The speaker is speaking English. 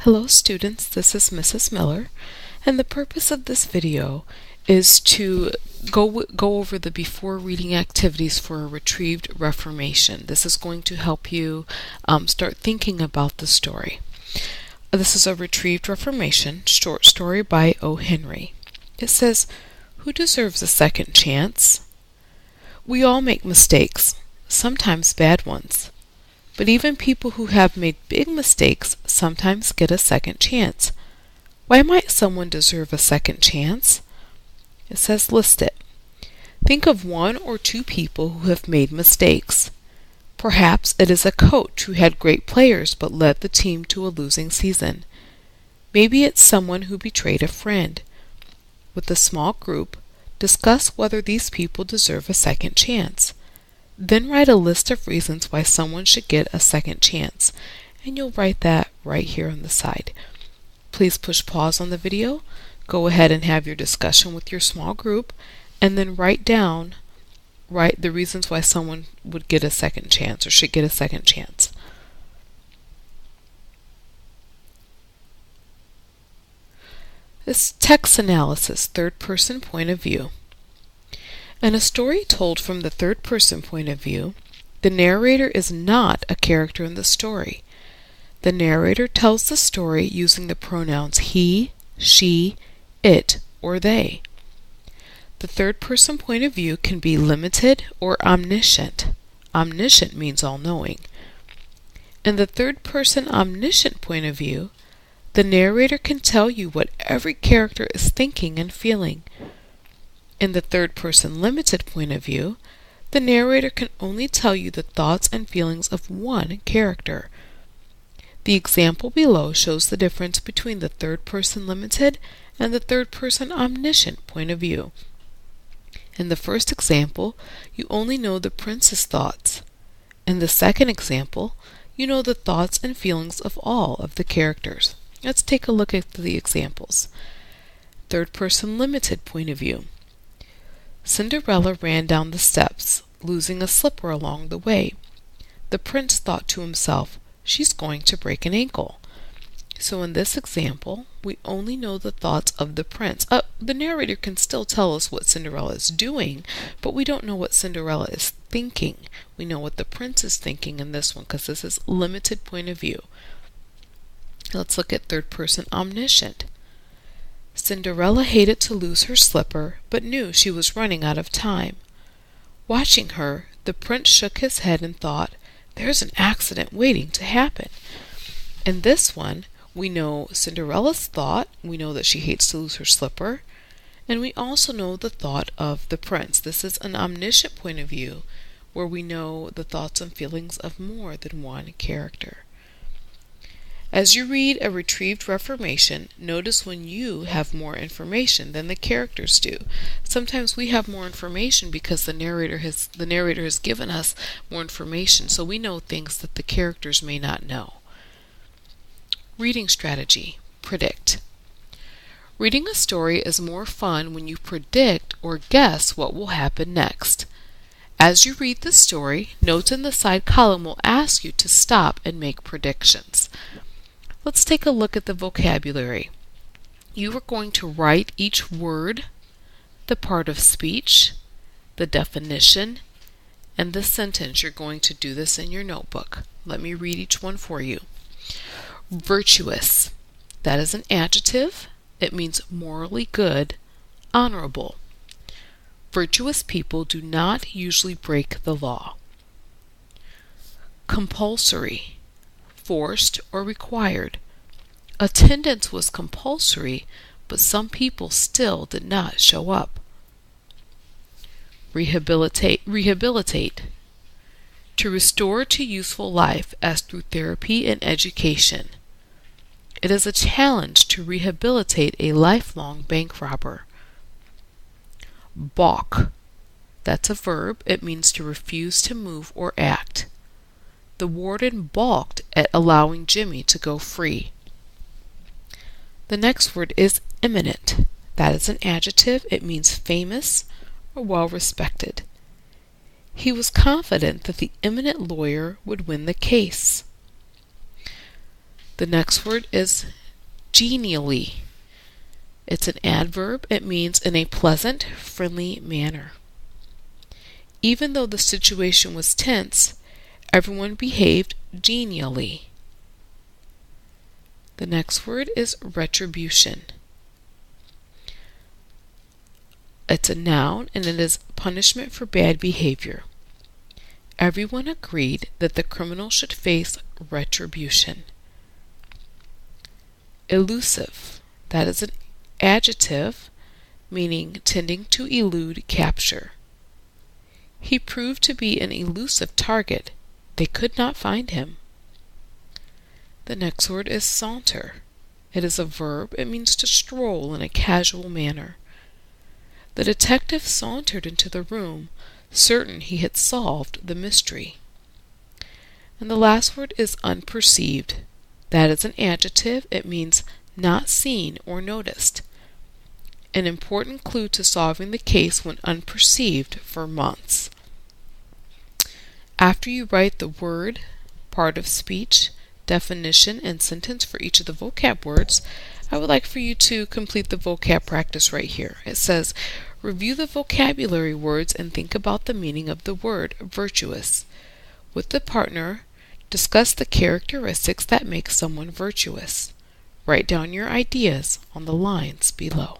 Hello students, this is Mrs. Miller, and the purpose of this video is to go over the before reading activities for a retrieved reformation. This is going to help you start thinking about the story. This is a retrieved reformation short story by O. Henry. It says, "Who deserves a second chance? We all make mistakes, sometimes bad ones. But even people who have made big mistakes sometimes get a second chance. Why might someone deserve a second chance?" It says list it. Think of one or two people who have made mistakes. Perhaps it is a coach who had great players but led the team to a losing season. Maybe it's someone who betrayed a friend. With a small group, discuss whether these people deserve a second chance. Then write a list of reasons why someone should get a second chance, and you'll write that right here on the side. Please push pause on the video, go ahead and have your discussion with your small group, and then write the reasons why someone would get a second chance or should get a second chance. This text analysis, third person point of view. In a story told from the third-person point of view, the narrator is not a character in the story. The narrator tells the story using the pronouns he, she, it, or they. The third-person point of view can be limited or omniscient. Omniscient means all-knowing. In the third-person omniscient point of view, the narrator can tell you what every character is thinking and feeling. In the third-person limited point of view, the narrator can only tell you the thoughts and feelings of one character. The example below shows the difference between the third-person limited and the third-person omniscient point of view. In the first example, you only know the prince's thoughts. In the second example, you know the thoughts and feelings of all of the characters. Let's take a look at the examples. Third-person limited point of view. Cinderella ran down the steps, losing a slipper along the way. The prince thought to himself, "She's going to break an ankle." So in this example, we only know the thoughts of the prince. The narrator can still tell us what Cinderella is doing, but we don't know what Cinderella is thinking. We know what the prince is thinking in this one because this is limited point of view. Let's look at third-person omniscient. Cinderella hated to lose her slipper, but knew she was running out of time. Watching her, the prince shook his head and thought, "There's an accident waiting to happen." In this one, we know Cinderella's thought, we know that she hates to lose her slipper, and we also know the thought of the prince. This is an omniscient point of view, where we know the thoughts and feelings of more than one character. As you read a retrieved reformation, notice when you have more information than the characters do. Sometimes we have more information because the narrator has given us more information, so we know things that the characters may not know. Reading strategy. Predict. Reading a story is more fun when you predict or guess what will happen next. As you read the story, notes in the side column will ask you to stop and make predictions. Let's take a look at the vocabulary. You are going to write each word, the part of speech, the definition, and the sentence. You're going to do this in your notebook. Let me read each one for you. Virtuous. That is an adjective. It means morally good, honorable. Virtuous people do not usually break the law. Compulsory. Forced or required. Attendance was compulsory, but some people still did not show up. Rehabilitate. To restore to useful life as through therapy and education. It is a challenge to rehabilitate a lifelong bank robber. Balk. That's a verb. It means to refuse to move or act. The warden balked at allowing Jimmy to go free. The next word is eminent. That is an adjective. It means famous or well respected. He was confident that the eminent lawyer would win the case. The next word is genially. It's an adverb. It means in a pleasant, friendly manner. Even though the situation was tense, everyone behaved genially. The next word is retribution. It's a noun and it is punishment for bad behavior. Everyone agreed that the criminal should face retribution. Elusive. That is an adjective meaning tending to elude capture. He proved to be an elusive target. They could not find him. The next word is saunter. It is a verb. It means to stroll in a casual manner. The detective sauntered into the room, certain he had solved the mystery. And the last word is unperceived. That is an adjective. It means not seen or noticed. An important clue to solving the case went unperceived for months. After you write the word, part of speech, definition, and sentence for each of the vocab words, I would like for you to complete the vocab practice right here. It says, review the vocabulary words and think about the meaning of the word virtuous. With the partner, discuss the characteristics that make someone virtuous. Write down your ideas on the lines below.